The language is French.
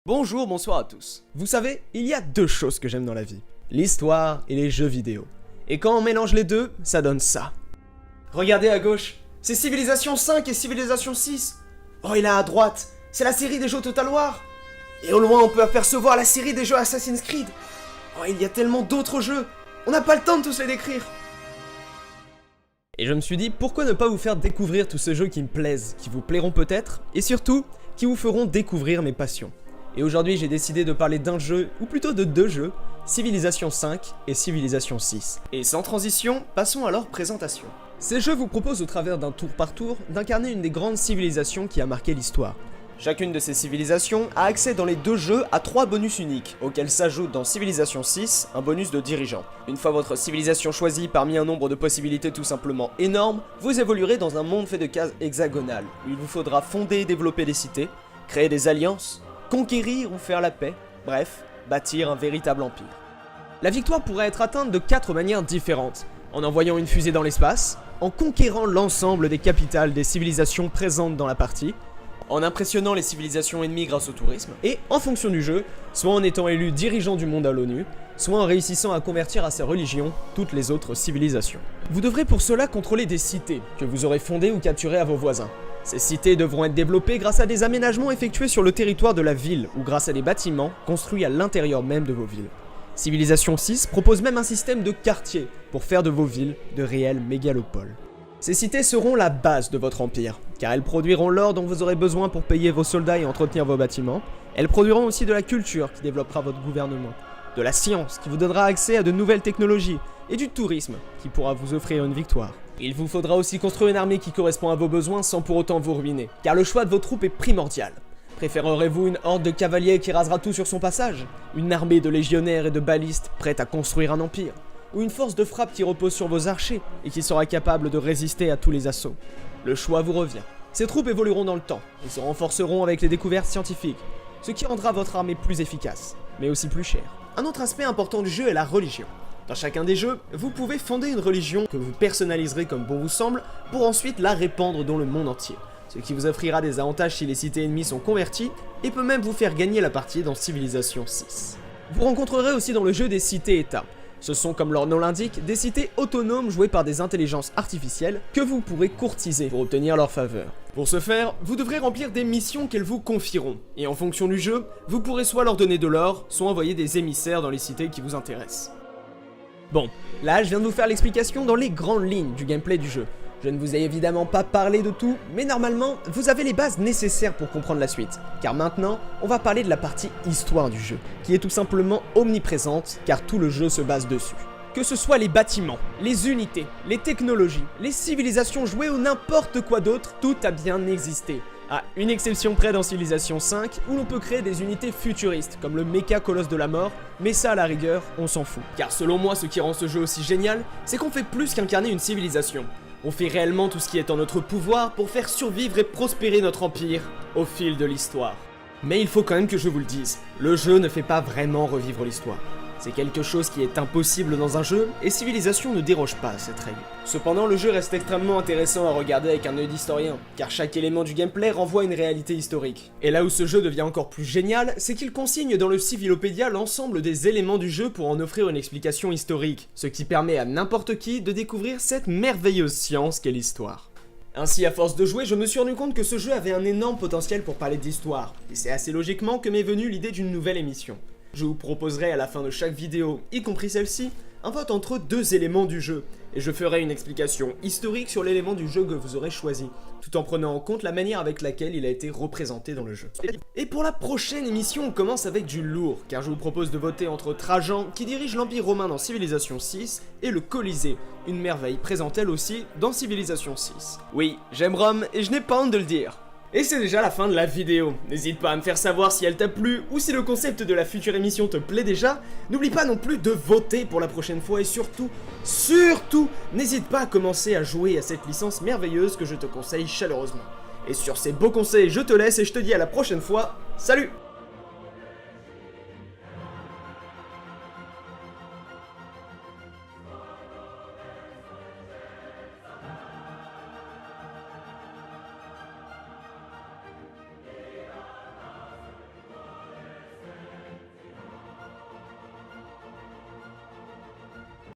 Bonjour, bonsoir à tous. Vous savez, il y a deux choses que j'aime dans la vie. L'histoire et les jeux vidéo. Et quand on mélange les deux, ça donne ça. Regardez à gauche, c'est Civilization 5 et Civilization 6. Oh, et là à droite, c'est la série des jeux Total War. Et au loin, on peut apercevoir la série des jeux Assassin's Creed. Oh, il y a tellement d'autres jeux, on n'a pas le temps de tous les décrire. Et je me suis dit, pourquoi ne pas vous faire découvrir tous ces jeux qui me plaisent, qui vous plairont peut-être, et surtout, qui vous feront découvrir mes passions. Et aujourd'hui, j'ai décidé de parler d'un jeu, ou plutôt de deux jeux, Civilization 5 et Civilization 6. Et sans transition, passons à leur présentation. Ces jeux vous proposent au travers d'un tour par tour d'incarner une des grandes civilisations qui a marqué l'histoire. Chacune de ces civilisations a accès dans les deux jeux à 3 bonus uniques, auxquels s'ajoute dans Civilization 6 un bonus de dirigeant. Une fois votre civilisation choisie parmi un nombre de possibilités tout simplement énorme, vous évoluerez dans un monde fait de cases hexagonales, où il vous faudra fonder et développer des cités, créer des alliances, conquérir ou faire la paix, bref, bâtir un véritable empire. La victoire pourrait être atteinte de 4 manières différentes, en envoyant une fusée dans l'espace, en conquérant l'ensemble des capitales des civilisations présentes dans la partie, en impressionnant les civilisations ennemies grâce au tourisme, et en fonction du jeu, soit en étant élu dirigeant du monde à l'ONU, soit en réussissant à convertir à sa religion toutes les autres civilisations. Vous devrez pour cela contrôler des cités, que vous aurez fondées ou capturées à vos voisins. Ces cités devront être développées grâce à des aménagements effectués sur le territoire de la ville, ou grâce à des bâtiments construits à l'intérieur même de vos villes. Civilization 6 propose même un système de quartiers, pour faire de vos villes de réelles mégalopoles. Ces cités seront la base de votre empire, car elles produiront l'or dont vous aurez besoin pour payer vos soldats et entretenir vos bâtiments. Elles produiront aussi de la culture qui développera votre gouvernement, de la science qui vous donnera accès à de nouvelles technologies, et du tourisme qui pourra vous offrir une victoire. Il vous faudra aussi construire une armée qui correspond à vos besoins sans pour autant vous ruiner, car le choix de vos troupes est primordial. Préférerez-vous une horde de cavaliers qui rasera tout sur son passage? Une armée de légionnaires et de balistes prête à construire un empire? Ou une force de frappe qui repose sur vos archers et qui sera capable de résister à tous les assauts? Le choix vous revient. Ces troupes évolueront dans le temps et se renforceront avec les découvertes scientifiques, ce qui rendra votre armée plus efficace, mais aussi plus chère. Un autre aspect important du jeu est la religion. Dans chacun des jeux, vous pouvez fonder une religion que vous personnaliserez comme bon vous semble pour ensuite la répandre dans le monde entier, ce qui vous offrira des avantages si les cités ennemies sont converties et peut même vous faire gagner la partie dans Civilization 6. Vous rencontrerez aussi dans le jeu des cités-états. Ce sont, comme leur nom l'indique, des cités autonomes jouées par des intelligences artificielles que vous pourrez courtiser pour obtenir leur faveur. Pour ce faire, vous devrez remplir des missions qu'elles vous confieront, et en fonction du jeu, vous pourrez soit leur donner de l'or, soit envoyer des émissaires dans les cités qui vous intéressent. Bon, là je viens de vous faire l'explication dans les grandes lignes du gameplay du jeu. Je ne vous ai évidemment pas parlé de tout, mais normalement, vous avez les bases nécessaires pour comprendre la suite. Car maintenant, on va parler de la partie histoire du jeu, qui est tout simplement omniprésente, car tout le jeu se base dessus. Que ce soit les bâtiments, les unités, les technologies, les civilisations jouées ou n'importe quoi d'autre, tout a bien existé. À une exception près dans Civilization 5, où l'on peut créer des unités futuristes, comme le Mecha Colosse de la Mort, mais ça à la rigueur, on s'en fout. Car selon moi, ce qui rend ce jeu aussi génial, c'est qu'on fait plus qu'incarner une civilisation. On fait réellement tout ce qui est en notre pouvoir pour faire survivre et prospérer notre empire au fil de l'histoire. Mais il faut quand même que je vous le dise, le jeu ne fait pas vraiment revivre l'histoire. C'est quelque chose qui est impossible dans un jeu, et Civilization ne déroge pas à cette règle. Cependant, le jeu reste extrêmement intéressant à regarder avec un œil d'historien, car chaque élément du gameplay renvoie à une réalité historique. Et là où ce jeu devient encore plus génial, c'est qu'il consigne dans le Civilopédia l'ensemble des éléments du jeu pour en offrir une explication historique, ce qui permet à n'importe qui de découvrir cette merveilleuse science qu'est l'histoire. Ainsi, à force de jouer, je me suis rendu compte que ce jeu avait un énorme potentiel pour parler d'histoire, et c'est assez logiquement que m'est venue l'idée d'une nouvelle émission. Je vous proposerai à la fin de chaque vidéo, y compris celle-ci, un vote entre deux éléments du jeu, et je ferai une explication historique sur l'élément du jeu que vous aurez choisi, tout en prenant en compte la manière avec laquelle il a été représenté dans le jeu. Et pour la prochaine émission, on commence avec du lourd, car je vous propose de voter entre Trajan, qui dirige l'Empire romain dans Civilization 6, et le Colisée, une merveille présente elle aussi dans Civilization 6. Oui, j'aime Rome, et je n'ai pas honte de le dire. Et c'est déjà la fin de la vidéo. N'hésite pas à me faire savoir si elle t'a plu ou si le concept de la future émission te plaît déjà. N'oublie pas non plus de voter pour la prochaine fois et surtout, n'hésite pas à commencer à jouer à cette licence merveilleuse que je te conseille chaleureusement. Et sur ces beaux conseils, je te laisse et je te dis à la prochaine fois. Salut!